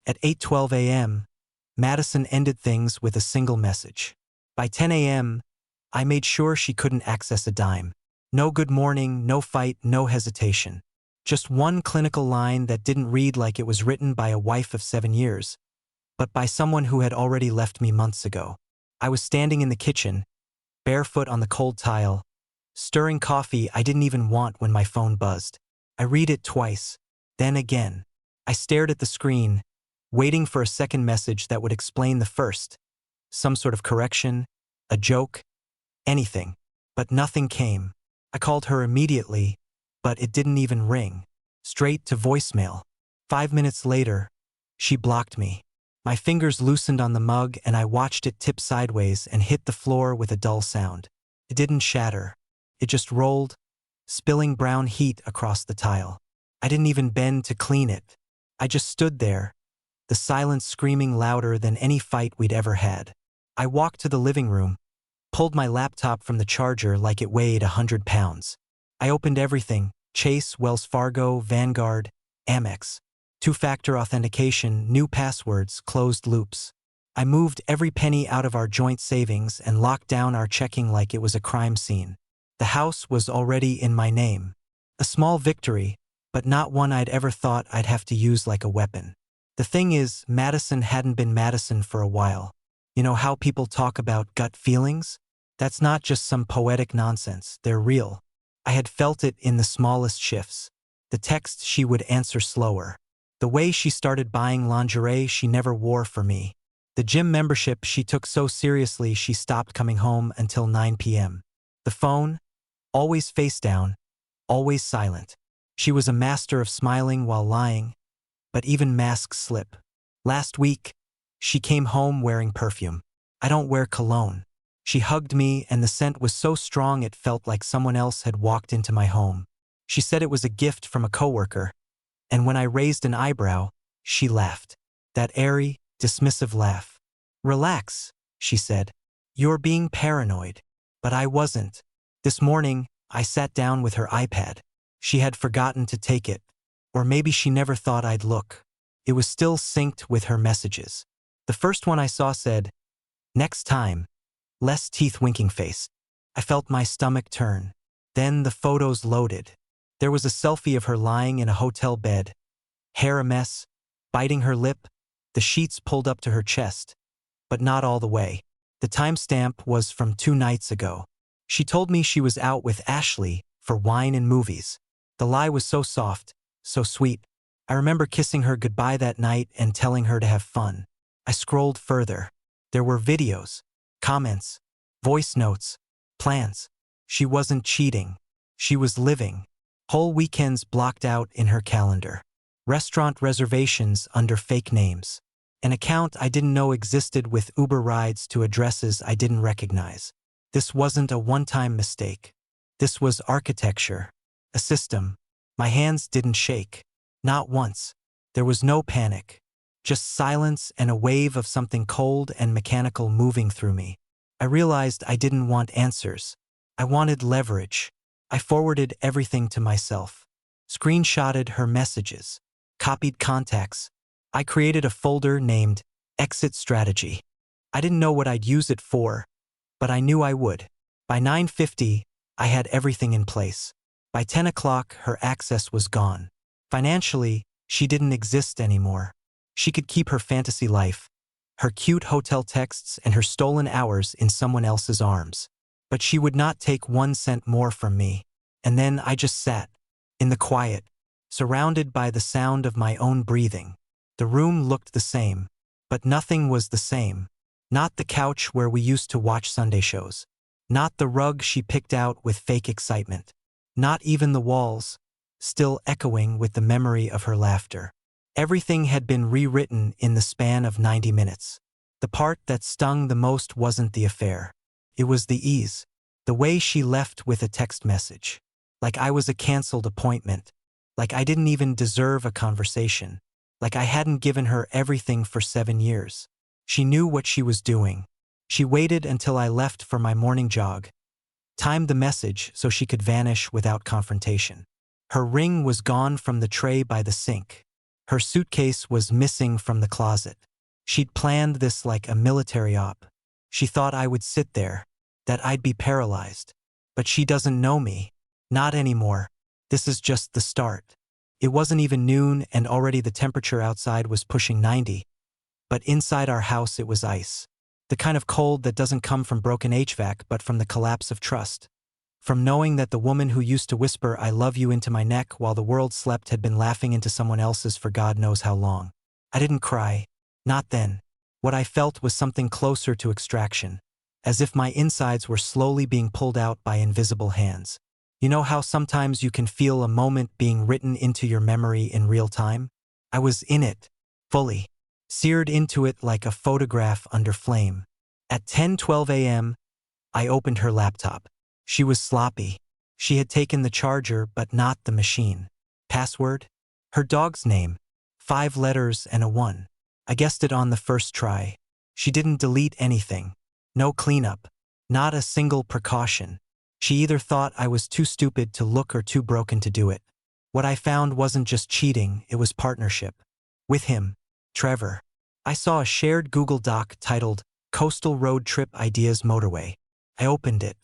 At 8:12 a.m., Madison ended things with a single message. By 10 a.m., I made sure she couldn't access a dime. No good morning, no fight, no hesitation. Just one clinical line that didn't read like it was written by a wife of 7 years, but by someone who had already left me months ago. I was standing in the kitchen, barefoot on the cold tile, stirring coffee I didn't even want when my phone buzzed. I read it twice, then again. I stared at the screen, waiting for a second message that would explain the first. Some sort of correction, a joke, anything. But nothing came. I called her immediately, but it didn't even ring. Straight to voicemail. 5 minutes later, she blocked me. My fingers loosened on the mug and I watched it tip sideways and hit the floor with a dull sound. It didn't shatter. It just rolled, spilling brown heat across the tile. I didn't even bend to clean it. I just stood there, the silence screaming louder than any fight we'd ever had. I walked to the living room, pulled my laptop from the charger like it weighed 100 pounds. I opened everything: Chase, Wells Fargo, Vanguard, Amex. Two-factor authentication, new passwords, closed loops. I moved every penny out of our joint savings and locked down our checking like it was a crime scene. The house was already in my name. A small victory, but not one I'd ever thought I'd have to use like a weapon. The thing is, Madison hadn't been Madison for a while. You know how people talk about gut feelings? That's not just some poetic nonsense, they're real. I had felt it in the smallest shifts. The texts she would answer slower. The way she started buying lingerie she never wore for me. The gym membership she took so seriously she stopped coming home until 9 p.m. The phone? Always face down, always silent. She was a master of smiling while lying, but even masks slip. Last week, she came home wearing perfume. I don't wear cologne. She hugged me and the scent was so strong it felt like someone else had walked into my home. She said it was a gift from a coworker, and when I raised an eyebrow, she laughed. That airy, dismissive laugh. "Relax," she said. "You're being paranoid." But I wasn't. This morning, I sat down with her iPad. She had forgotten to take it. Or maybe she never thought I'd look. It was still synced with her messages. The first one I saw said, "Next time, less teeth winking face." I felt my stomach turn. Then the photos loaded. There was a selfie of her lying in a hotel bed, hair a mess, biting her lip, the sheets pulled up to her chest. But not all the way. The timestamp was from 2 nights ago. She told me she was out with Ashley for wine and movies. The lie was so soft, so sweet. I remember kissing her goodbye that night and telling her to have fun. I scrolled further. There were videos, comments, voice notes, plans. She wasn't cheating. She was living. Whole weekends blocked out in her calendar. Restaurant reservations under fake names. An account I didn't know existed with Uber rides to addresses I didn't recognize. This wasn't a one-time mistake. This was architecture. A system. My hands didn't shake. Not once. There was no panic. Just silence and a wave of something cold and mechanical moving through me. I realized I didn't want answers. I wanted leverage. I forwarded everything to myself. Screenshotted her messages. Copied contacts. I created a folder named Exit Strategy. I didn't know what I'd use it for, but I knew I would. By 9:50, I had everything in place. By 10 o'clock, her access was gone. Financially, she didn't exist anymore. She could keep her fantasy life, her cute hotel texts and her stolen hours in someone else's arms. But she would not take 1 cent more from me. And then I just sat, in the quiet, surrounded by the sound of my own breathing. The room looked the same, but nothing was the same. Not the couch where we used to watch Sunday shows. Not the rug she picked out with fake excitement. Not even the walls, still echoing with the memory of her laughter. Everything had been rewritten in the span of 90 minutes. The part that stung the most wasn't the affair. It was the ease. The way she left with a text message. Like I was a canceled appointment. Like I didn't even deserve a conversation. Like I hadn't given her everything for 7 years. She knew what she was doing. She waited until I left for my morning jog. Timed the message so she could vanish without confrontation. Her ring was gone from the tray by the sink. Her suitcase was missing from the closet. She'd planned this like a military op. She thought I would sit there, that I'd be paralyzed. But she doesn't know me. Not anymore. This is just the start. It wasn't even noon and already the temperature outside was pushing 90. But inside our house it was ice. The kind of cold that doesn't come from broken HVAC but from the collapse of trust. From knowing that the woman who used to whisper "I love you" into my neck while the world slept had been laughing into someone else's for God knows how long. I didn't cry. Not then. What I felt was something closer to extraction. As if my insides were slowly being pulled out by invisible hands. You know how sometimes you can feel a moment being written into your memory in real time? I was in it. Fully. Seared into it like a photograph under flame. At 10:12 a.m., I opened her laptop. She was sloppy. She had taken the charger but not the machine. Password? Her dog's name. 5 letters and a 1. I guessed it on the first try. She didn't delete anything. No cleanup. Not a single precaution. She either thought I was too stupid to look or too broken to do it. What I found wasn't just cheating, it was partnership. With him. Trevor. I saw a shared Google Doc titled Coastal Road Trip Ideas Motorway. I opened it.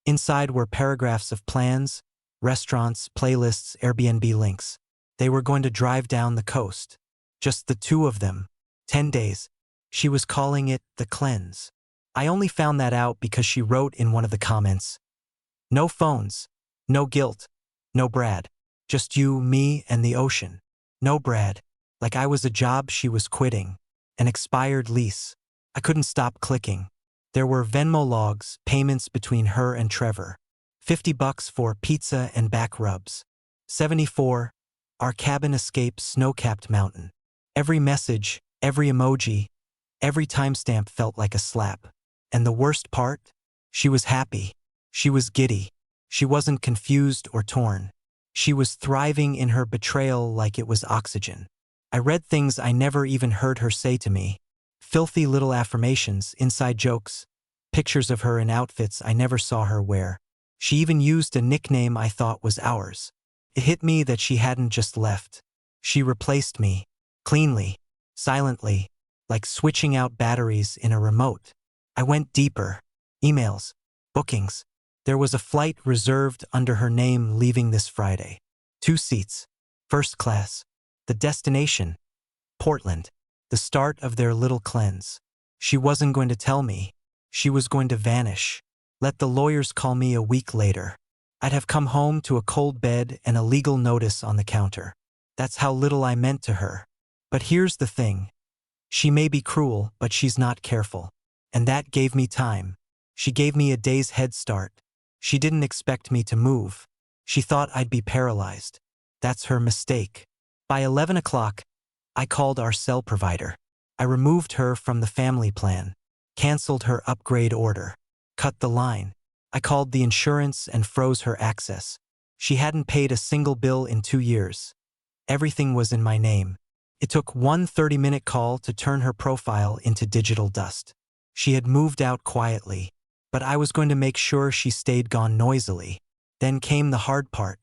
Inside were paragraphs of plans, restaurants, playlists, Airbnb links. They were going to drive down the coast. Just the two of them. 10 days. She was calling it the cleanse. I only found that out because she wrote in one of the comments. No phones. No guilt. No Brad. Just you, me, and the ocean. No Brad. Like I was a job she was quitting. An expired lease. I couldn't stop clicking. There were Venmo logs, payments between her and Trevor. $50 for pizza and back rubs. 74. Our cabin escape snow-capped mountain. Every message, every emoji, every timestamp felt like a slap. And the worst part? She was happy. She was giddy. She wasn't confused or torn. She was thriving in her betrayal like it was oxygen. I read things I never even heard her say to me. Filthy little affirmations, inside jokes, pictures of her in outfits I never saw her wear. She even used a nickname I thought was ours. It hit me that she hadn't just left. She replaced me. Cleanly. Silently. Like switching out batteries in a remote. I went deeper. Emails. Bookings. There was a flight reserved under her name leaving this Friday. 2 seats. First class. The destination. Portland. The start of their little cleanse. She wasn't going to tell me. She was going to vanish. Let the lawyers call me a week later. I'd have come home to a cold bed and a legal notice on the counter. That's how little I meant to her. But here's the thing. She may be cruel, but she's not careful. And that gave me time. She gave me a day's head start. She didn't expect me to move. She thought I'd be paralyzed. That's her mistake. By 11 o'clock, I called our cell provider. I removed her from the family plan, canceled her upgrade order, cut the line. I called the insurance and froze her access. She hadn't paid a single bill in 2 years. Everything was in my name. It took one 30-minute call to turn her profile into digital dust. She had moved out quietly, but I was going to make sure she stayed gone noisily. Then came the hard part,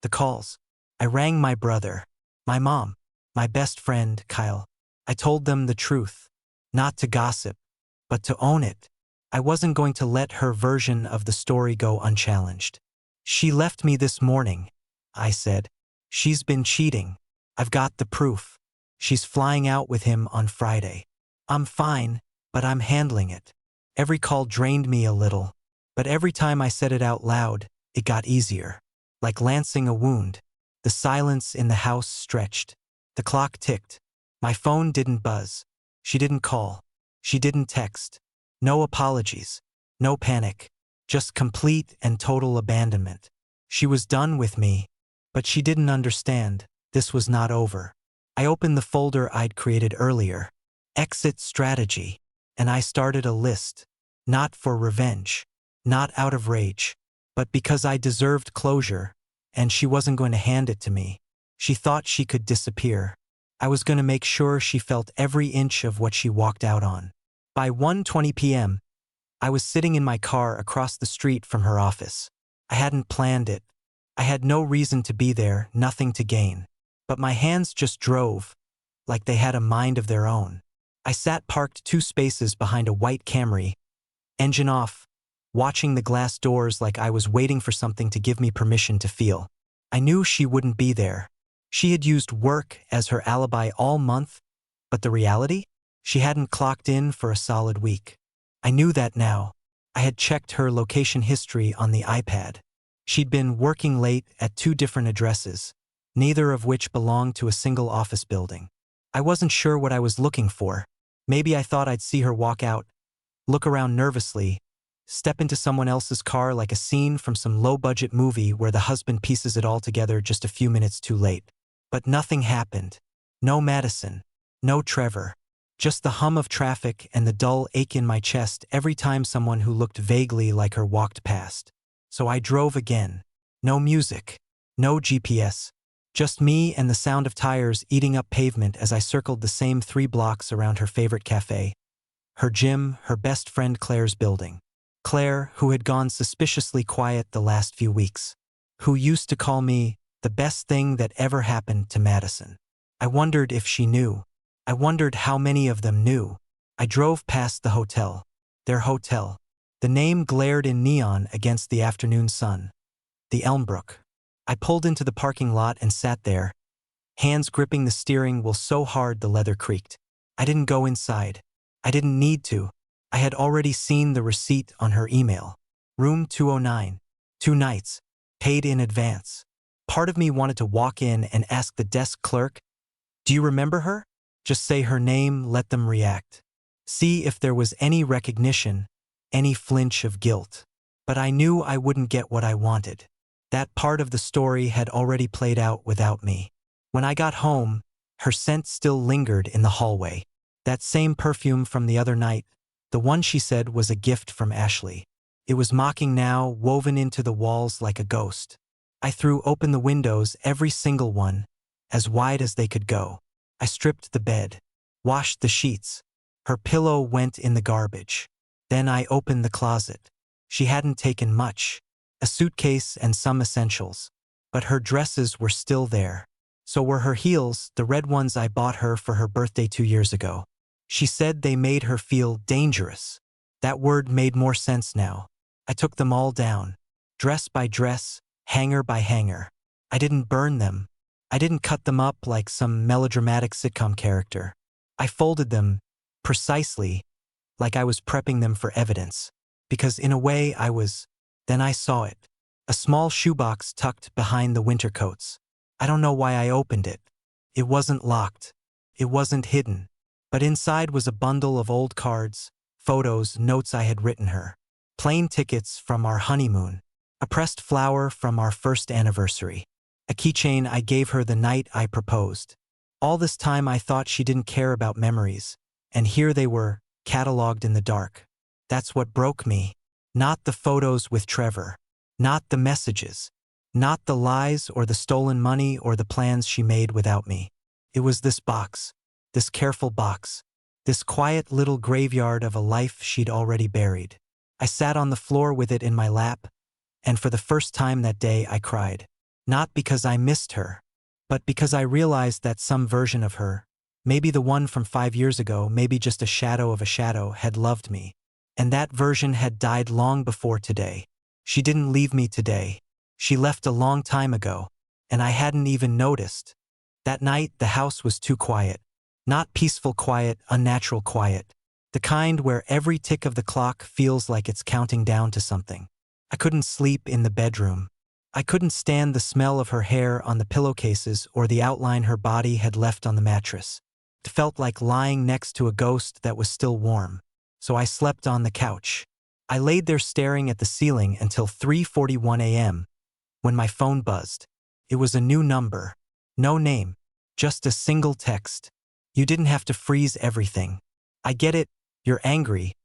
the calls. I rang my brother, my mom, my best friend, Kyle. I told them the truth, not to gossip, but to own it. I wasn't going to let her version of the story go unchallenged. She left me this morning, I said. She's been cheating. I've got the proof. She's flying out with him on Friday. I'm fine, but I'm handling it. Every call drained me a little, but every time I said it out loud, it got easier. Like lancing a wound. The silence in the house stretched. The clock ticked. My phone didn't buzz. She didn't call. She didn't text. No apologies. No panic. Just complete and total abandonment. She was done with me, but she didn't understand. This was not over. I opened the folder I'd created earlier. Exit strategy. And I started a list. Not for revenge. Not out of rage. But because I deserved closure, and she wasn't going to hand it to me. She thought she could disappear. I was going to make sure she felt every inch of what she walked out on. By 1:20 p.m., I was sitting in my car across the street from her office. I hadn't planned it. I had no reason to be there, nothing to gain. But my hands just drove, like they had a mind of their own. I sat parked 2 spaces behind a white Camry, engine off, watching the glass doors like I was waiting for something to give me permission to feel. I knew she wouldn't be there. She had used work as her alibi all month, but the reality? She hadn't clocked in for a solid week. I knew that now. I had checked her location history on the iPad. She'd been working late at 2 different addresses, neither of which belonged to a single office building. I wasn't sure what I was looking for. Maybe I thought I'd see her walk out, look around nervously, step into someone else's car like a scene from some low-budget movie where the husband pieces it all together just a few minutes too late. But nothing happened. No Madison. No Trevor. Just the hum of traffic and the dull ache in my chest every time someone who looked vaguely like her walked past. So I drove again. No music. No GPS. Just me and the sound of tires eating up pavement as I circled the same 3 blocks around her favorite cafe. Her gym, her best friend Claire's building. Claire, who had gone suspiciously quiet the last few weeks. Who used to call me the best thing that ever happened to Madison. I wondered if she knew. I wondered how many of them knew. I drove past the hotel. Their hotel. The name glared in neon against the afternoon sun. The Elmbrook. I pulled into the parking lot and sat there, hands gripping the steering wheel so hard the leather creaked. I didn't go inside. I didn't need to. I had already seen the receipt on her email. Room 209. 2 nights. Paid in advance. Part of me wanted to walk in and ask the desk clerk, "Do you remember her?" Just say her name, let them react. See if there was any recognition, any flinch of guilt. But I knew I wouldn't get what I wanted. That part of the story had already played out without me. When I got home, her scent still lingered in the hallway. That same perfume from the other night, the one she said was a gift from Ashley. It was mocking now, woven into the walls like a ghost. I threw open the windows, every single one, as wide as they could go. I stripped the bed, washed the sheets. Her pillow went in the garbage. Then I opened the closet. She hadn't taken much. A suitcase and some essentials. But her dresses were still there. So were her heels, the red ones I bought her for her birthday 2 years ago. She said they made her feel dangerous. That word made more sense now. I took them all down. Dress by dress, hanger by hanger. I didn't burn them. I didn't cut them up like some melodramatic sitcom character. I folded them, precisely, like I was prepping them for evidence. Because in a way I was. Then I saw it. A small shoebox tucked behind the winter coats. I don't know why I opened it. It wasn't locked. It wasn't hidden. But inside was a bundle of old cards, photos, notes I had written her. Plane tickets from our honeymoon. A pressed flower from our first anniversary. A keychain I gave her the night I proposed. All this time I thought she didn't care about memories. And here they were, cataloged in the dark. That's what broke me. Not the photos with Trevor. Not the messages. Not the lies or the stolen money or the plans she made without me. It was this box. This careful box. This quiet little graveyard of a life she'd already buried. I sat on the floor with it in my lap, and for the first time that day I cried. Not because I missed her, but because I realized that some version of her, maybe the one from 5 years ago, maybe just a shadow of a shadow, had loved me. And that version had died long before today. She didn't leave me today. She left a long time ago, and I hadn't even noticed. That night the house was too quiet. Not peaceful quiet, unnatural quiet. The kind where every tick of the clock feels like it's counting down to something. I couldn't sleep in the bedroom. I couldn't stand the smell of her hair on the pillowcases or the outline her body had left on the mattress. It felt like lying next to a ghost that was still warm. So I slept on the couch. I laid there staring at the ceiling until 3:41 a.m. when my phone buzzed. It was a new number. No name. Just a single text. "You didn't have to freeze everything. I get it, you're angry,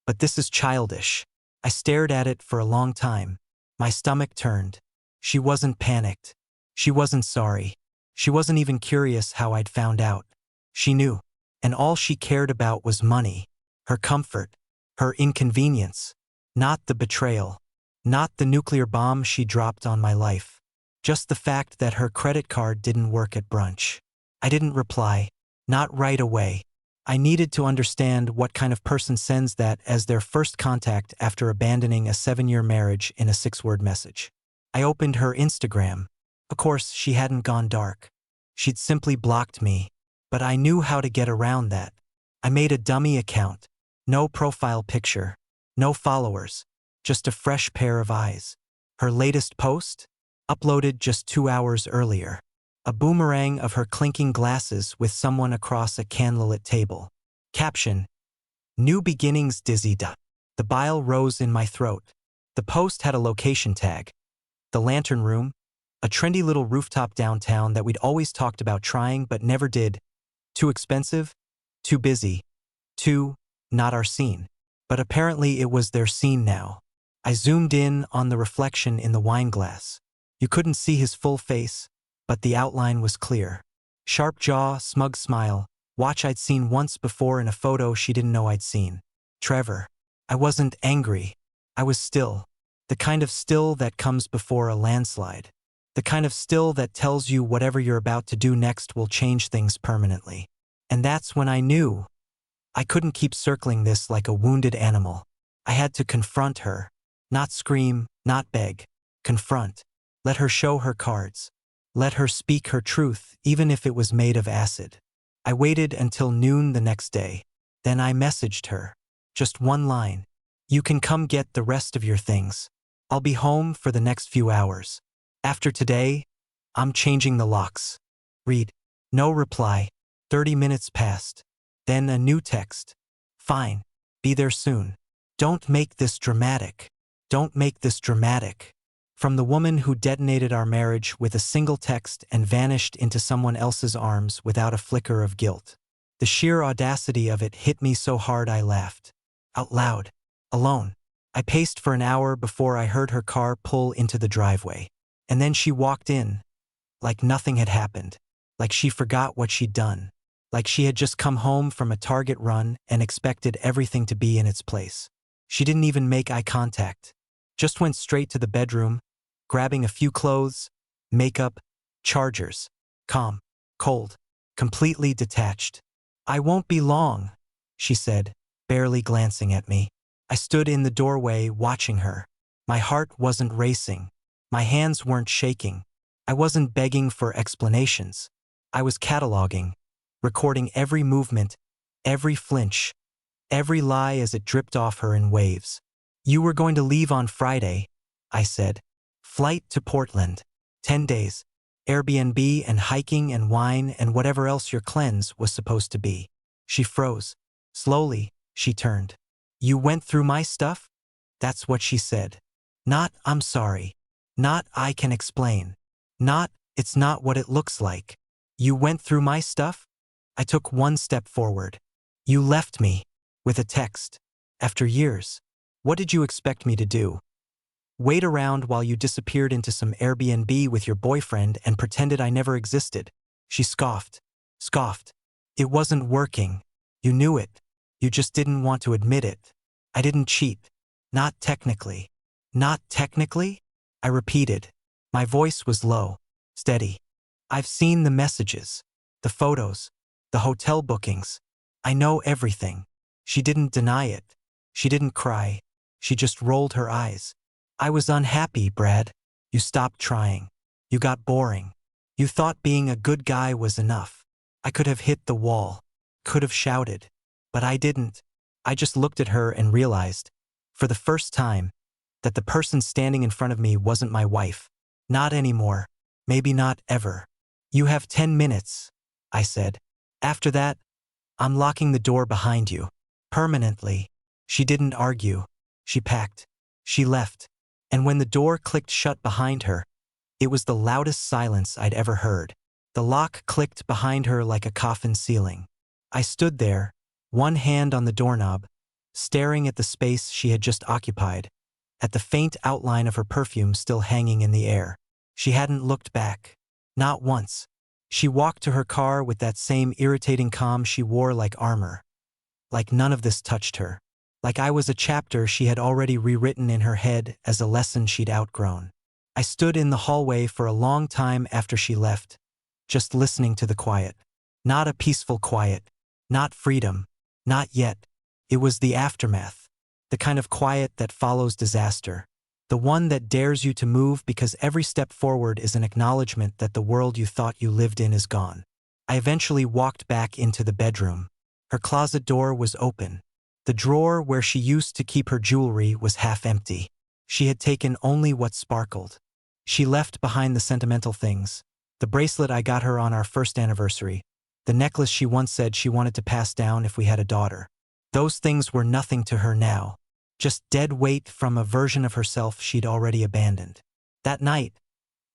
but this is childish." I stared at it for a long time. My stomach turned. She wasn't panicked. She wasn't sorry. She wasn't even curious how I'd found out. She knew. And all she cared about was money. Her comfort. Her inconvenience. Not the betrayal. Not the nuclear bomb she dropped on my life. Just the fact that her credit card didn't work at brunch. I didn't reply. Not right away. I needed to understand what kind of person sends that as their first contact after abandoning a 7-year marriage in a 6-word message. I opened her Instagram. Of course, she hadn't gone dark. She'd simply blocked me. But I knew how to get around that. I made a dummy account. No profile picture. No followers. Just a fresh pair of eyes. Her latest post? Uploaded just 2 hours earlier. A boomerang of her clinking glasses with someone across a candlelit table. Caption: New beginnings, dizzy. The bile rose in my throat. The post had a location tag. The Lantern Room, a trendy little rooftop downtown that we'd always talked about trying but never did. Too expensive? Too busy? Too not our scene. But apparently it was their scene now. I zoomed in on the reflection in the wine glass. You couldn't see his full face, but the outline was clear. Sharp jaw, smug smile, watch I'd seen once before in a photo she didn't know I'd seen. Trevor. I wasn't angry. I was still. The kind of still that comes before a landslide. The kind of still that tells you whatever you're about to do next will change things permanently. And that's when I knew. I couldn't keep circling this like a wounded animal. I had to confront her. Not scream, not beg. Confront. Let her show her cards. Let her speak her truth, even if it was made of acid. I waited until noon the next day. Then I messaged her. Just one line. You can come get the rest of your things. I'll be home for the next few hours. After today, I'm changing the locks. Read. No reply. 30 minutes passed. Then a new text. Fine. Be there soon. Don't make this dramatic. Don't make this dramatic. From the woman who detonated our marriage with a single text and vanished into someone else's arms without a flicker of guilt. The sheer audacity of it hit me so hard I laughed. Out loud. Alone. I paced for an hour before I heard her car pull into the driveway. And then she walked in. Like nothing had happened. Like she forgot what she'd done. Like she had just come home from a Target run and expected everything to be in its place. She didn't even make eye contact. Just went straight to the bedroom, grabbing a few clothes, makeup, chargers. Calm, cold, completely detached. I won't be long, she said, barely glancing at me. I stood in the doorway watching her. My heart wasn't racing. My hands weren't shaking. I wasn't begging for explanations. I was cataloging, recording every movement, every flinch, every lie as it dripped off her in waves. You were going to leave on Friday, I said. Flight to Portland. 10 days. Airbnb and hiking and wine and whatever else your cleanse was supposed to be. She froze. Slowly, she turned. You went through my stuff? That's what she said. Not, I'm sorry. Not, I can explain. Not, it's not what it looks like. You went through my stuff? I took one step forward. You left me. With a text. After years. What did you expect me to do? Wait around while you disappeared into some Airbnb with your boyfriend and pretended I never existed? She scoffed. Scoffed. It wasn't working. You knew it. You just didn't want to admit it. I didn't cheat. Not technically. Not technically? I repeated. My voice was low. Steady. I've seen the messages. The photos. The hotel bookings. I know everything. She didn't deny it. She didn't cry. She just rolled her eyes. I was unhappy, Brad. You stopped trying. You got boring. You thought being a good guy was enough. I could have hit the wall. Could have shouted. But I didn't. I just looked at her and realized, for the first time, that the person standing in front of me wasn't my wife. Not anymore. Maybe not ever. You have 10 minutes, I said. After that, I'm locking the door behind you. Permanently. She didn't argue. She packed. She left. And when the door clicked shut behind her, it was the loudest silence I'd ever heard. The lock clicked behind her like a coffin ceiling. I stood there, one hand on the doorknob, staring at the space she had just occupied, at the faint outline of her perfume still hanging in the air. She hadn't looked back. Not once. She walked to her car with that same irritating calm she wore like armor. Like none of this touched her. Like I was a chapter she had already rewritten in her head as a lesson she'd outgrown. I stood in the hallway for a long time after she left, just listening to the quiet. Not a peaceful quiet. Not freedom. Not yet. It was the aftermath. The kind of quiet that follows disaster. The one that dares you to move because every step forward is an acknowledgement that the world you thought you lived in is gone. I eventually walked back into the bedroom. Her closet door was open. The drawer where she used to keep her jewelry was half empty. She had taken only what sparkled. She left behind the sentimental things. The bracelet I got her on our first anniversary. The necklace she once said she wanted to pass down if we had a daughter. Those things were nothing to her now. Just dead weight from a version of herself she'd already abandoned. That night,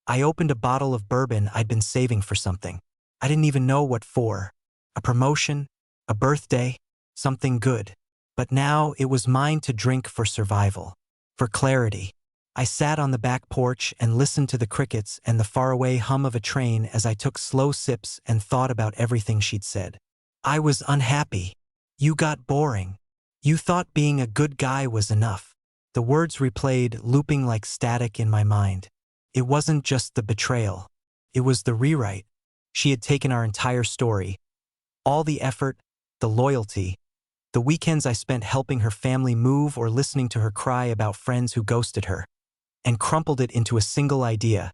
I opened a bottle of bourbon I'd been saving for something. I didn't even know what for. A promotion? A birthday? Something good. But now it was mine to drink for survival. For clarity. I sat on the back porch and listened to the crickets and the faraway hum of a train as I took slow sips and thought about everything she'd said. I was unhappy. You got boring. You thought being a good guy was enough. The words replayed, looping like static in my mind. It wasn't just the betrayal. It was the rewrite. She had taken our entire story. All the effort, the loyalty, the weekends I spent helping her family move or listening to her cry about friends who ghosted her, and crumpled it into a single idea,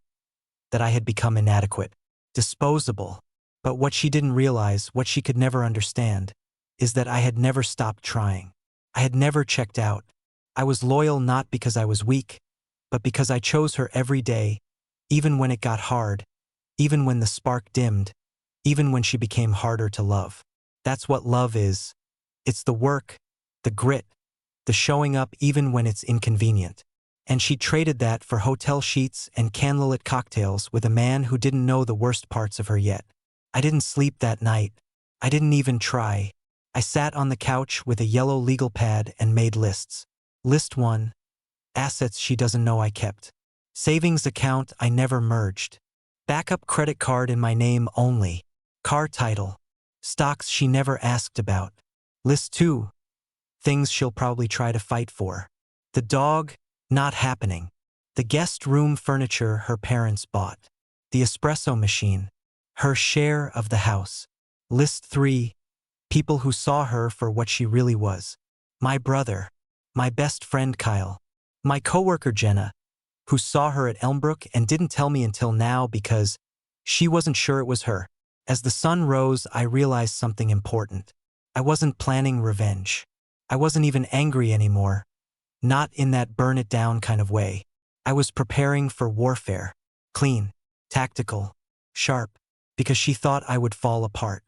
that I had become inadequate, disposable. But what she didn't realize, what she could never understand, is that I had never stopped trying. I had never checked out. I was loyal not because I was weak, but because I chose her every day, even when it got hard, even when the spark dimmed, even when she became harder to love. That's what love is. It's the work, the grit, the showing up even when it's inconvenient. And she traded that for hotel sheets and candlelit cocktails with a man who didn't know the worst parts of her yet. I didn't sleep that night. I didn't even try. I sat on the couch with a yellow legal pad and made lists. List 1. Assets she doesn't know I kept. Savings account I never merged. Backup credit card in my name only. Car title. Stocks she never asked about. List 2. Things she'll probably try to fight for. The dog, not happening. The guest room furniture her parents bought. The espresso machine. Her share of the house. List 3. People who saw her for what she really was. My brother. My best friend Kyle. My coworker Jenna, who saw her at Elmbrook and didn't tell me until now because she wasn't sure it was her. As the sun rose, I realized something important. I wasn't planning revenge. I wasn't even angry anymore. Not in that burn it down kind of way. I was preparing for warfare. Clean, tactical, sharp, because she thought I would fall apart.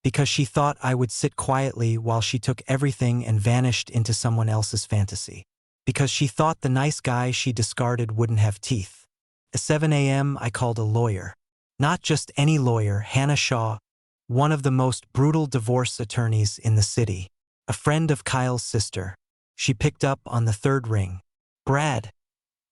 Because she thought I would sit quietly while she took everything and vanished into someone else's fantasy. Because she thought the nice guy she discarded wouldn't have teeth. At 7 a.m. I called a lawyer. Not just any lawyer, Hannah Shaw, one of the most brutal divorce attorneys in the city. A friend of Kyle's sister. She picked up on the third ring. Brad,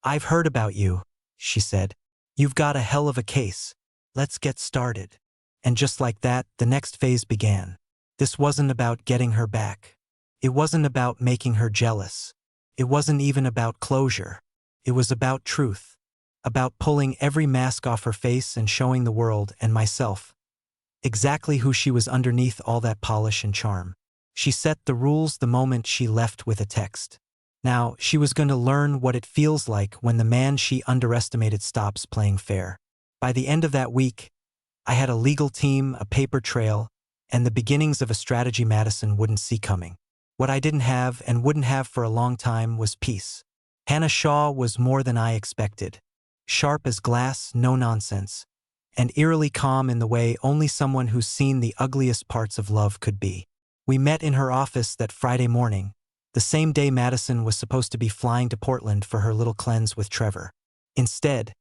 I've heard about you, she said. You've got a hell of a case. Let's get started. And just like that, the next phase began. This wasn't about getting her back. It wasn't about making her jealous. It wasn't even about closure. It was about truth. About pulling every mask off her face and showing the world and myself exactly who she was underneath all that polish and charm. She set the rules the moment she left with a text. Now, she was going to learn what it feels like when the man she underestimated stops playing fair. By the end of that week, I had a legal team, a paper trail, and the beginnings of a strategy Madison wouldn't see coming. What I didn't have and wouldn't have for a long time was peace. Hannah Shaw was more than I expected. Sharp as glass, no nonsense, and eerily calm in the way only someone who's seen the ugliest parts of love could be. We met in her office that Friday morning, the same day Madison was supposed to be flying to Portland for her little cleanse with Trevor. Instead,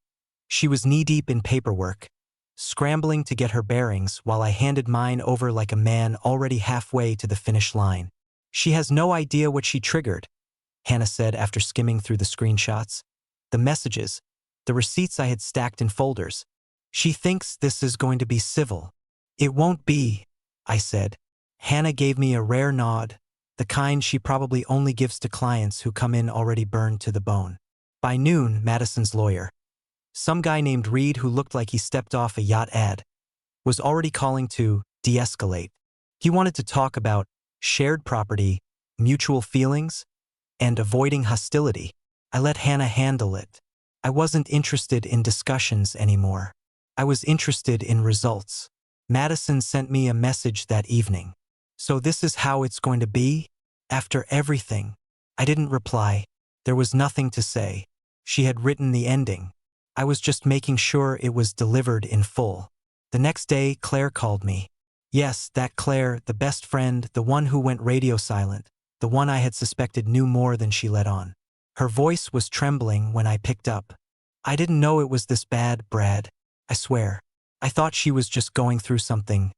she was knee-deep in paperwork, scrambling to get her bearings while I handed mine over like a man already halfway to the finish line. She has no idea what she triggered, Hannah said after skimming through the screenshots, the messages, the receipts I had stacked in folders. She thinks this is going to be civil. It won't be, I said. Hannah gave me a rare nod, the kind she probably only gives to clients who come in already burned to the bone. By noon, Madison's lawyer, some guy named Reed who looked like he stepped off a yacht ad, was already calling to de-escalate. He wanted to talk about shared property, mutual feelings, and avoiding hostility. I let Hannah handle it. I wasn't interested in discussions anymore. I was interested in results. Madison sent me a message that evening. "So this is how it's going to be? After everything?" I didn't reply. There was nothing to say. She had written the ending. I was just making sure it was delivered in full. The next day, Claire called me. Yes, that Claire, the best friend, the one who went radio silent, the one I had suspected knew more than she let on. Her voice was trembling when I picked up. "I didn't know it was this bad, Brad. I swear. I thought she was just going through something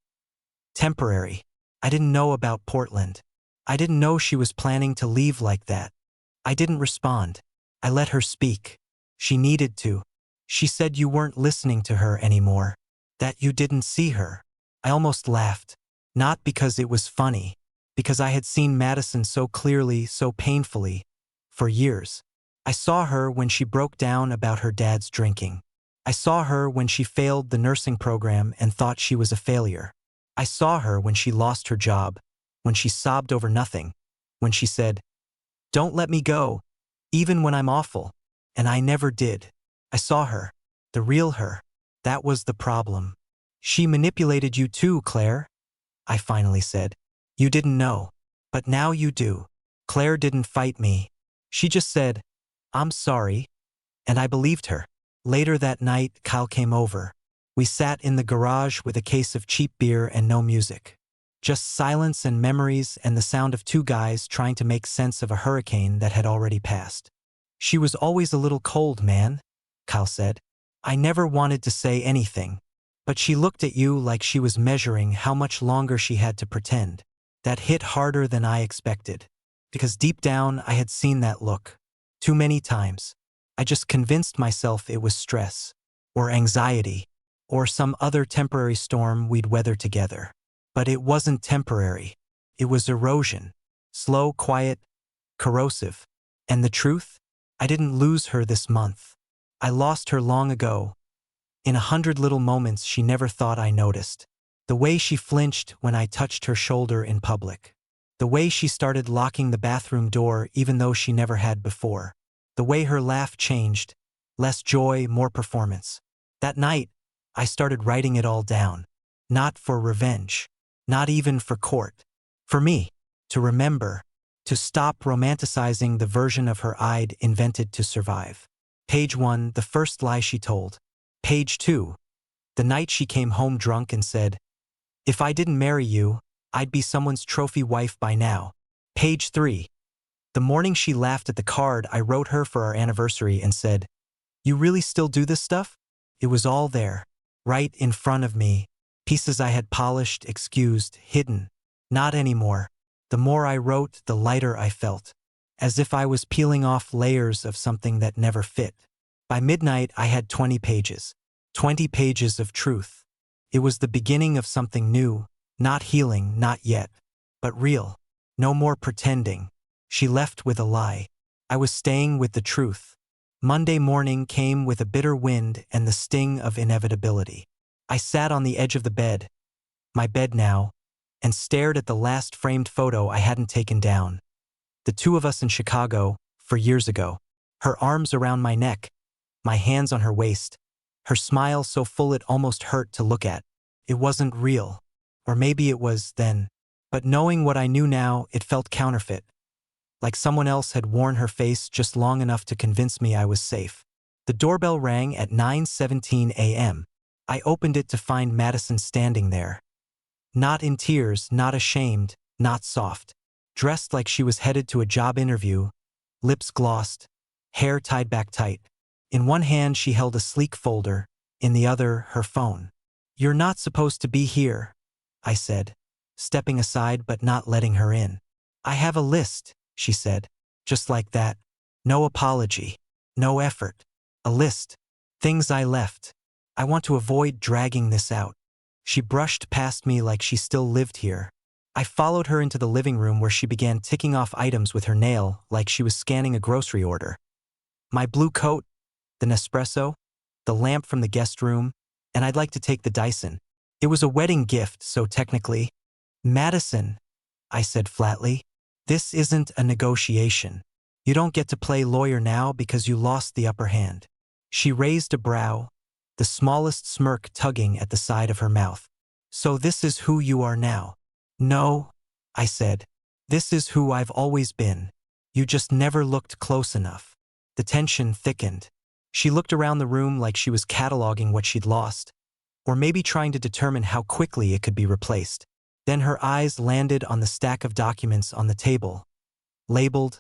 temporary. I didn't know about Portland. I didn't know she was planning to leave like that." I didn't respond. I let her speak. She needed to. "She said you weren't listening to her anymore. That you didn't see her." I almost laughed. Not because it was funny. Because I had seen Madison so clearly, so painfully. For years. I saw her when she broke down about her dad's drinking. I saw her when she failed the nursing program and thought she was a failure. I saw her when she lost her job, when she sobbed over nothing, when she said, "Don't let me go, even when I'm awful." And I never did. I saw her, the real her. That was the problem. "She manipulated you too, Claire," I finally said. "You didn't know. But now you do." Claire didn't fight me. She just said, "I'm sorry." And I believed her. Later that night, Kyle came over. We sat in the garage with a case of cheap beer and no music. Just silence and memories and the sound of two guys trying to make sense of a hurricane that had already passed. "She was always a little cold, man," Kyle said. "I never wanted to say anything. But she looked at you like she was measuring how much longer she had to pretend." That hit harder than I expected. Because deep down, I had seen that look. Too many times. I just convinced myself it was stress, or anxiety, or some other temporary storm we'd weather together. But it wasn't temporary. It was erosion. Slow, quiet, corrosive. And the truth? I didn't lose her this month. I lost her long ago. In 100 little moments she never thought I noticed. The way she flinched when I touched her shoulder in public. The way she started locking the bathroom door even though she never had before. The way her laugh changed. Less joy, more performance. That night, I started writing it all down. Not for revenge. Not even for court. For me. To remember. To stop romanticizing the version of her I'd invented to survive. Page 1, the first lie she told. Page 2, the night she came home drunk and said, "If I didn't marry you, I'd be someone's trophy wife by now." Page 3, the morning she laughed at the card I wrote her for our anniversary and said, "You really still do this stuff?" It was all there, right in front of me, pieces I had polished, excused, hidden. Not anymore. The more I wrote, the lighter I felt, as if I was peeling off layers of something that never fit. By midnight, I had 20 pages. 20 pages of truth. It was the beginning of something new, not healing, not yet, but real. No more pretending. She left with a lie. I was staying with the truth. Monday morning came with a bitter wind and the sting of inevitability. I sat on the edge of the bed, my bed now, and stared at the last framed photo I hadn't taken down. The two of us in Chicago, for years ago. Her arms around my neck, my hands on her waist, her smile so full it almost hurt to look at. It wasn't real. Or maybe it was then. But knowing what I knew now, it felt counterfeit. Like someone else had worn her face just long enough to convince me I was safe. The doorbell rang at 9:17 a.m. I opened it to find Madison standing there. Not in tears, not ashamed, not soft. Dressed like she was headed to a job interview, lips glossed, hair tied back tight. In one hand she held a sleek folder, in the other her phone. "You're not supposed to be here," I said, stepping aside but not letting her in. "I have a list," she said, just like that. No apology, no effort. A list. Things I left. "I want to avoid dragging this out." She brushed past me like she still lived here. I followed her into the living room where she began ticking off items with her nail like she was scanning a grocery order. My blue coat, the Nespresso, the lamp from the guest room, and I'd like to take the Dyson. It was a wedding gift, so technically. Madison, I said flatly, this isn't a negotiation. You don't get to play lawyer now because you lost the upper hand. She raised a brow, the smallest smirk tugging at the side of her mouth. So this is who you are now? No, I said. This is who I've always been. You just never looked close enough. The tension thickened. She looked around the room like she was cataloging what she'd lost, or maybe trying to determine how quickly it could be replaced. Then her eyes landed on the stack of documents on the table, labeled,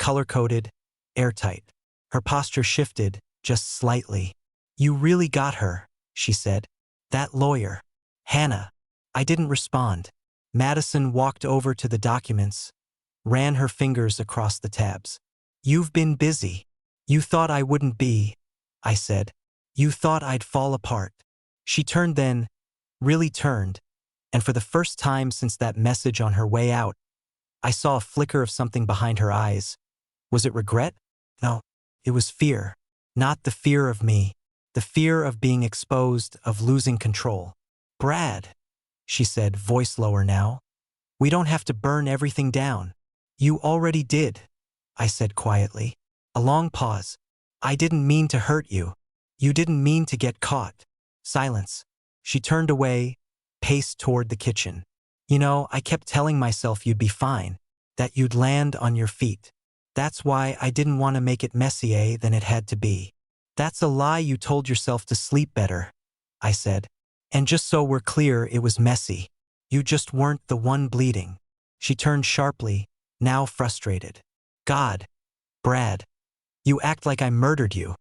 color-coded, airtight. Her posture shifted, just slightly. You really got her, she said. That lawyer. Hannah. I didn't respond. Madison walked over to the documents, ran her fingers across the tabs. You've been busy. You thought I wouldn't be, I said. You thought I'd fall apart. She turned then, really turned, and for the first time since that message on her way out, I saw a flicker of something behind her eyes. Was it regret? No, it was fear. Not the fear of me, the fear of being exposed, of losing control. Brad, she said, voice lower now. We don't have to burn everything down. You already did, I said quietly. A long pause. I didn't mean to hurt you. You didn't mean to get caught. Silence. She turned away, paced toward the kitchen. You know, I kept telling myself you'd be fine, that you'd land on your feet. That's why I didn't want to make it messier than it had to be. That's a lie you told yourself to sleep better, I said. And just so we're clear, it was messy. You just weren't the one bleeding. She turned sharply, now frustrated. God, Brad, you act like I murdered you.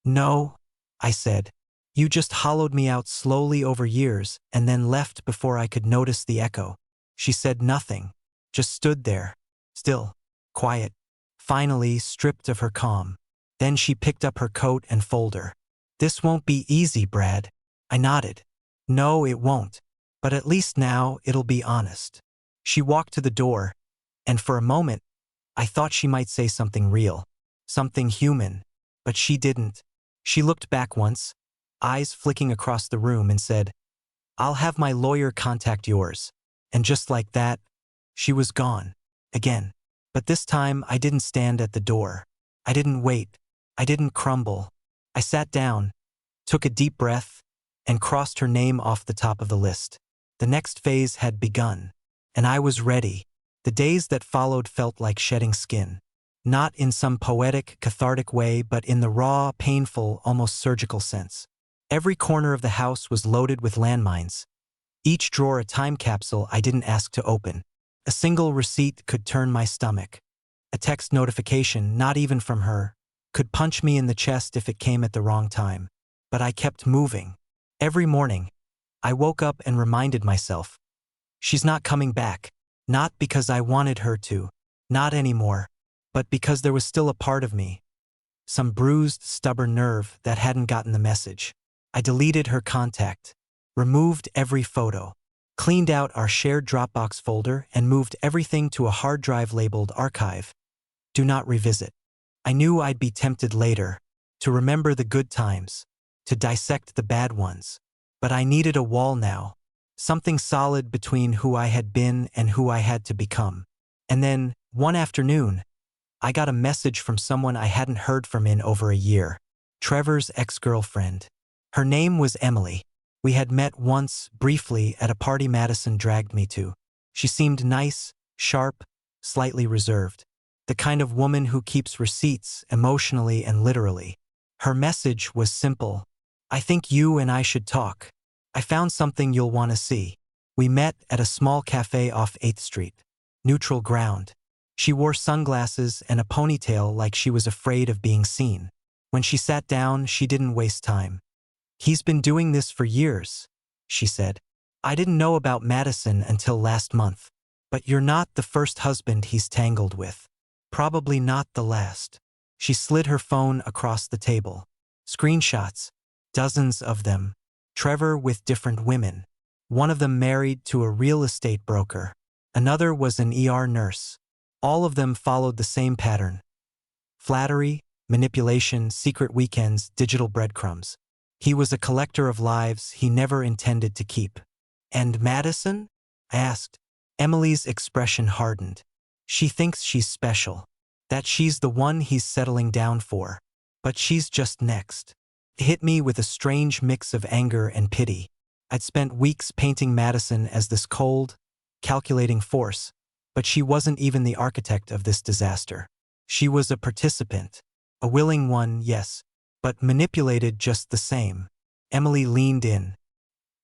No, I said. You just hollowed me out slowly over years and then left before I could notice the echo. She said nothing, just stood there, still, quiet, finally stripped of her calm. Then she picked up her coat and folder. This won't be easy, Brad. I nodded. No, it won't. But at least now it'll be honest. She walked to the door, and for a moment, I thought she might say something real, something human, but she didn't. She looked back once, eyes flicking across the room, and said, I'll have my lawyer contact yours. And just like that, she was gone. Again. But this time I didn't stand at the door. I didn't wait. I didn't crumble. I sat down, took a deep breath, and crossed her name off the top of the list. The next phase had begun, and I was ready. The days that followed felt like shedding skin. Not in some poetic, cathartic way, but in the raw, painful, almost surgical sense. Every corner of the house was loaded with landmines. Each drawer a time capsule I didn't ask to open. A single receipt could turn my stomach. A text notification, not even from her, could punch me in the chest if it came at the wrong time. But I kept moving. Every morning, I woke up and reminded myself, she's not coming back. Not because I wanted her to, not anymore, but because there was still a part of me, some bruised, stubborn nerve that hadn't gotten the message. I deleted her contact, removed every photo, cleaned out our shared Dropbox folder, and moved everything to a hard drive labeled archive. Do not revisit. I knew I'd be tempted later, to remember the good times, to dissect the bad ones. But I needed a wall now, something solid between who I had been and who I had to become. And then, one afternoon, I got a message from someone I hadn't heard from in over a year. Trevor's ex-girlfriend. Her name was Emily. We had met once, briefly, at a party Madison dragged me to. She seemed nice, sharp, slightly reserved. The kind of woman who keeps receipts, emotionally and literally. Her message was simple. I think you and I should talk. I found something you'll want to see. We met at a small cafe off 8th Street. Neutral ground. She wore sunglasses and a ponytail like she was afraid of being seen. When she sat down, she didn't waste time. He's been doing this for years, she said. I didn't know about Madison until last month. But you're not the first husband he's tangled with. Probably not the last. She slid her phone across the table. Screenshots. Dozens of them. Trevor with different women. One of them married to a real estate broker. Another was an ER nurse. All of them followed the same pattern. Flattery, manipulation, secret weekends, digital breadcrumbs. He was a collector of lives he never intended to keep. And Madison? I asked. Emily's expression hardened. She thinks she's special, that she's the one he's settling down for. But she's just next. It hit me with a strange mix of anger and pity. I'd spent weeks painting Madison as this cold, calculating force, but she wasn't even the architect of this disaster. She was a participant. A willing one, yes, but manipulated just the same. Emily leaned in.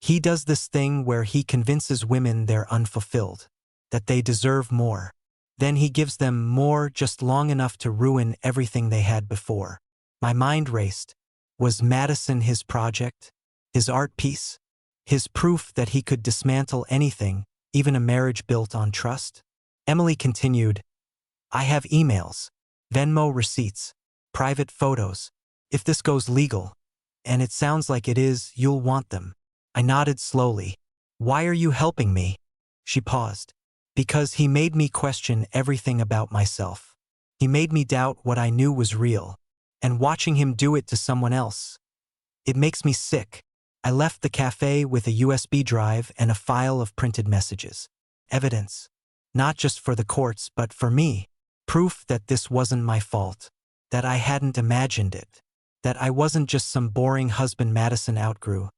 He does this thing where he convinces women they're unfulfilled, that they deserve more. Then he gives them more just long enough to ruin everything they had before. My mind raced. Was Madison his project? His art piece? His proof that he could dismantle anything, even a marriage built on trust? Emily continued, I have emails, Venmo receipts, private photos. If this goes legal, and it sounds like it is, you'll want them. I nodded slowly. Why are you helping me? She paused. Because he made me question everything about myself. He made me doubt what I knew was real. And watching him do it to someone else, it makes me sick. I left the cafe with a USB drive and a file of printed messages. Evidence. Not just for the courts, but for me. Proof that this wasn't my fault. That I hadn't imagined it. That I wasn't just some boring husband Madison outgrew,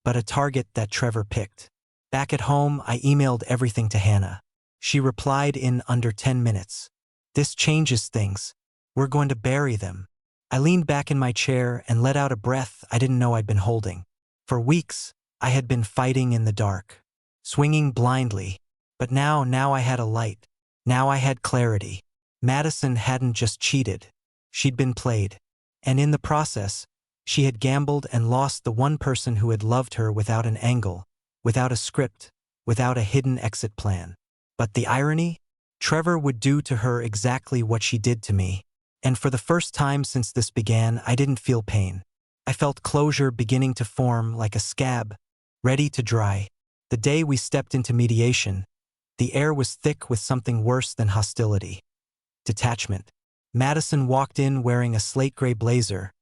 but a target that Trevor picked. Back at home, I emailed everything to Hannah. She replied in under 10 minutes. This changes things. We're going to bury them. I leaned back in my chair and let out a breath I didn't know I'd been holding. For weeks, I had been fighting in the dark, swinging blindly. But now I had a light. Now I had clarity. Madison hadn't just cheated. She'd been played. And in the process, she had gambled and lost the one person who had loved her without an angle, without a script, without a hidden exit plan. But the irony? Trevor would do to her exactly what she did to me. And for the first time since this began, I didn't feel pain. I felt closure beginning to form like a scab, ready to dry. The day we stepped into mediation, the air was thick with something worse than hostility. Detachment. Madison walked in wearing a slate-gray blazer,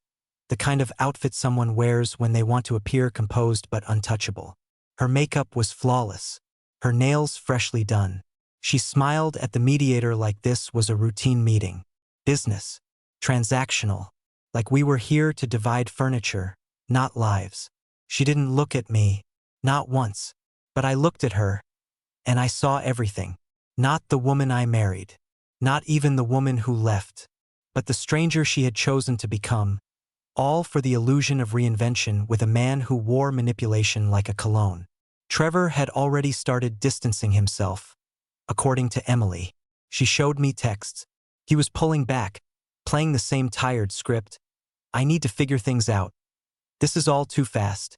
the kind of outfit someone wears when they want to appear composed but untouchable. Her makeup was flawless, her nails freshly done. She smiled at the mediator like this was a routine meeting. Business. Transactional. Like we were here to divide furniture, not lives. She didn't look at me, not once. But I looked at her, and I saw everything. Not the woman I married. Not even the woman who left. But the stranger she had chosen to become. All for the illusion of reinvention with a man who wore manipulation like a cologne. Trevor had already started distancing himself. According to Emily. She showed me texts. He was pulling back, playing the same tired script. I need to figure things out. This is all too fast.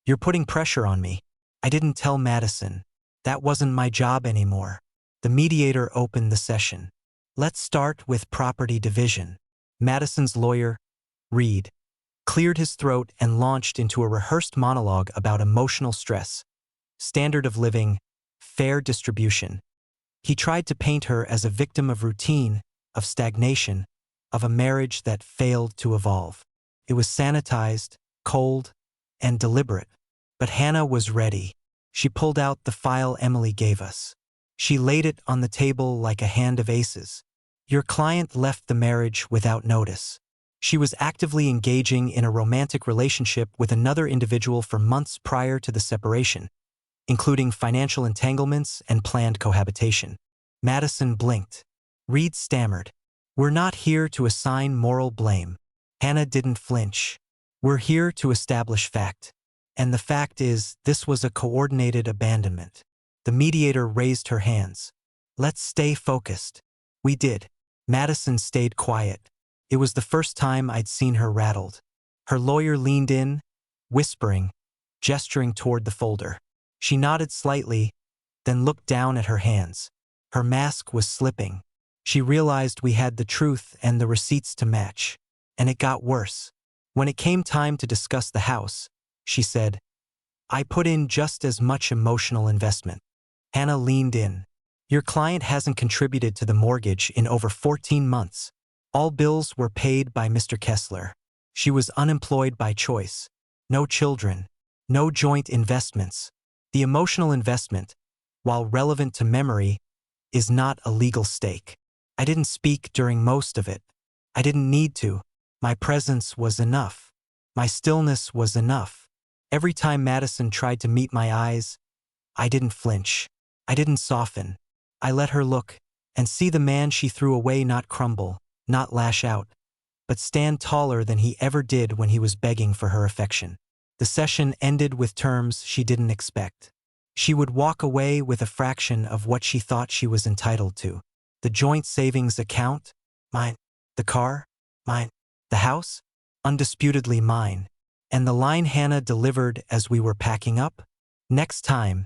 You're putting pressure on me. I didn't tell Madison. That wasn't my job anymore. The mediator opened the session. Let's start with property division. Madison's lawyer, Reed, cleared his throat and launched into a rehearsed monologue about emotional stress, standard of living, fair distribution. He tried to paint her as a victim of routine, of stagnation, of a marriage that failed to evolve. It was sanitized, cold, and deliberate. But Hannah was ready. She pulled out the file Emily gave us. She laid it on the table like a hand of aces. Your client left the marriage without notice. She was actively engaging in a romantic relationship with another individual for months prior to the separation, including financial entanglements and planned cohabitation. Madison blinked. Reed stammered. We're not here to assign moral blame. Hannah didn't flinch. We're here to establish fact. And the fact is, this was a coordinated abandonment. The mediator raised her hands. Let's stay focused. We did. Madison stayed quiet. It was the first time I'd seen her rattled. Her lawyer leaned in, whispering, gesturing toward the folder. She nodded slightly, then looked down at her hands. Her mask was slipping. She realized we had the truth and the receipts to match. And it got worse. When it came time to discuss the house, she said, I put in just as much emotional investment. Hannah leaned in. Your client hasn't contributed to the mortgage in over 14 months. All bills were paid by Mr. Kessler. She was unemployed by choice. No children. No joint investments. The emotional investment, while relevant to memory, is not a legal stake. I didn't speak during most of it. I didn't need to. My presence was enough. My stillness was enough. Every time Madison tried to meet my eyes, I didn't flinch. I didn't soften. I let her look and see the man she threw away not crumble, not lash out, but stand taller than he ever did when he was begging for her affection. The session ended with terms she didn't expect. She would walk away with a fraction of what she thought she was entitled to. The joint savings account? Mine. The car? Mine. The house? Undisputedly mine. And the line Hannah delivered as we were packing up? Next time,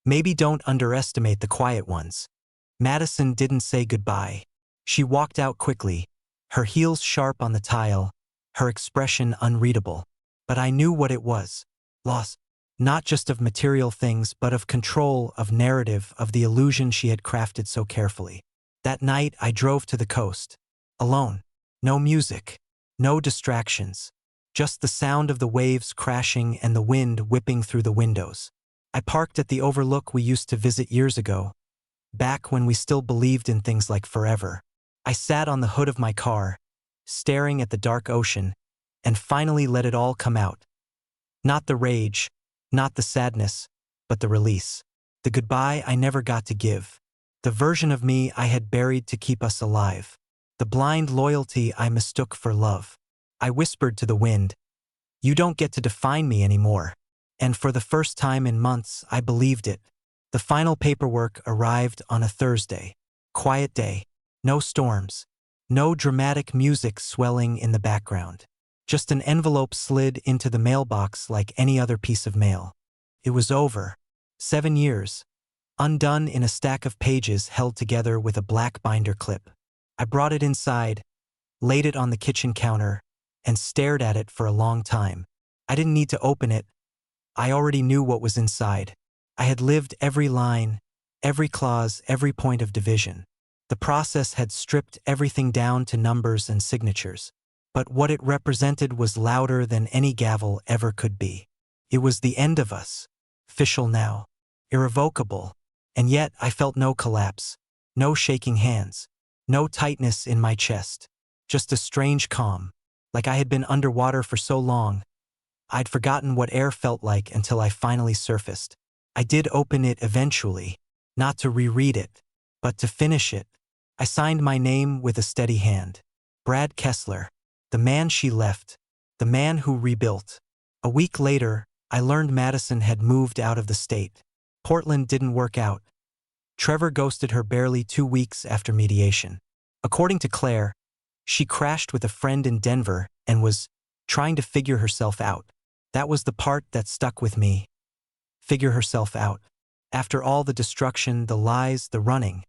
maybe don't underestimate the quiet ones. Madison didn't say goodbye. She walked out quickly, her heels sharp on the tile, her expression unreadable. But I knew what it was. Loss. Not just of material things, but of control, of narrative, of the illusion she had crafted so carefully. That night, I drove to the coast. Alone. No music. No distractions. Just the sound of the waves crashing and the wind whipping through the windows. I parked at the overlook we used to visit years ago, back when we still believed in things like forever. I sat on the hood of my car, staring at the dark ocean, and finally let it all come out. Not the rage, not the sadness, but the release. The goodbye I never got to give. The version of me I had buried to keep us alive. The blind loyalty I mistook for love. I whispered to the wind, "You don't get to define me anymore." And for the first time in months, I believed it. The final paperwork arrived on a Thursday. Quiet day. No storms. No dramatic music swelling in the background. Just an envelope slid into the mailbox like any other piece of mail. It was over. 7 years. Undone in a stack of pages held together with a black binder clip. I brought it inside, laid it on the kitchen counter, and stared at it for a long time. I didn't need to open it. I already knew what was inside. I had lived every line, every clause, every point of division. The process had stripped everything down to numbers and signatures. But what it represented was louder than any gavel ever could be. It was the end of us. Official now. Irrevocable. And yet I felt no collapse. No shaking hands. No tightness in my chest. Just a strange calm. Like I had been underwater for so long. I'd forgotten what air felt like until I finally surfaced. I did open it eventually. Not to reread it, but to finish it. I signed my name with a steady hand. Brad Kessler. The man she left. The man who rebuilt. A week later, I learned Madison had moved out of the state. Portland didn't work out. Trevor ghosted her barely 2 weeks after mediation. According to Claire, she crashed with a friend in Denver and was trying to figure herself out. That was the part that stuck with me. Figure herself out. After all the destruction, the lies, the running.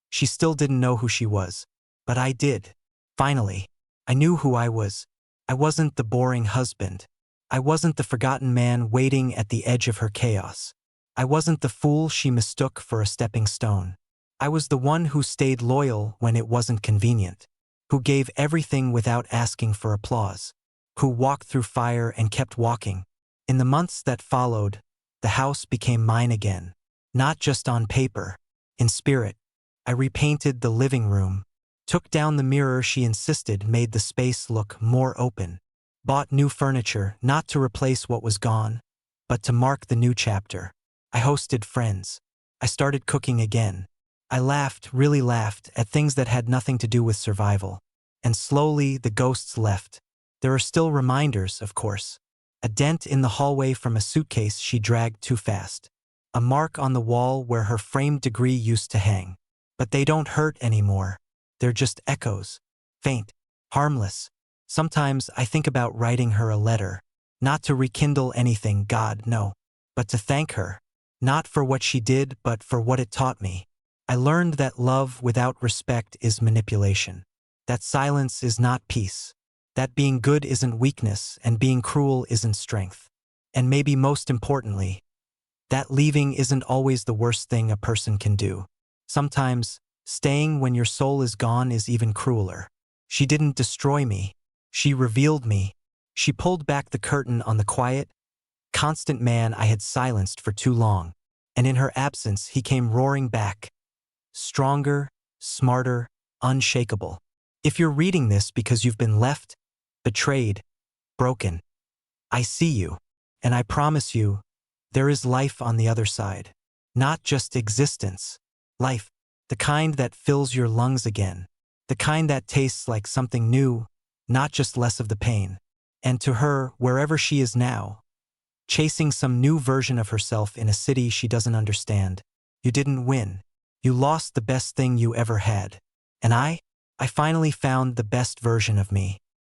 She still didn't know who she was. But I did. Finally. I knew who I was. I wasn't the boring husband. I wasn't the forgotten man waiting at the edge of her chaos. I wasn't the fool she mistook for a stepping stone. I was the one who stayed loyal when it wasn't convenient. Who gave everything without asking for applause. Who walked through fire and kept walking. In the months that followed, the house became mine again. Not just on paper. In spirit. I repainted the living room. Took down the mirror she insisted made the space look more open. Bought new furniture, not to replace what was gone, but to mark the new chapter. I hosted friends. I started cooking again. I laughed, really laughed, at things that had nothing to do with survival. And slowly, the ghosts left. There are still reminders, of course. A dent in the hallway from a suitcase she dragged too fast. A mark on the wall where her framed degree used to hang. But they don't hurt anymore. They're just echoes. Faint. Harmless. Sometimes I think about writing her a letter. Not to rekindle anything, God, no. But to thank her. Not for what she did, but for what it taught me. I learned that love without respect is manipulation. That silence is not peace. That being good isn't weakness, and being cruel isn't strength. And maybe most importantly, that leaving isn't always the worst thing a person can do. Sometimes, staying when your soul is gone is even crueler. She didn't destroy me. She revealed me. She pulled back the curtain on the quiet, constant man I had silenced for too long. And in her absence, he came roaring back. Stronger, smarter, unshakable. If you're reading this because you've been left, betrayed, broken, I see you. And I promise you, there is life on the other side. Not just existence. Life. The kind that fills your lungs again. The kind that tastes like something new, not just less of the pain. And to her, wherever she is now, chasing some new version of herself in a city she doesn't understand, you didn't win. You lost the best thing you ever had. And I finally found the best version of me.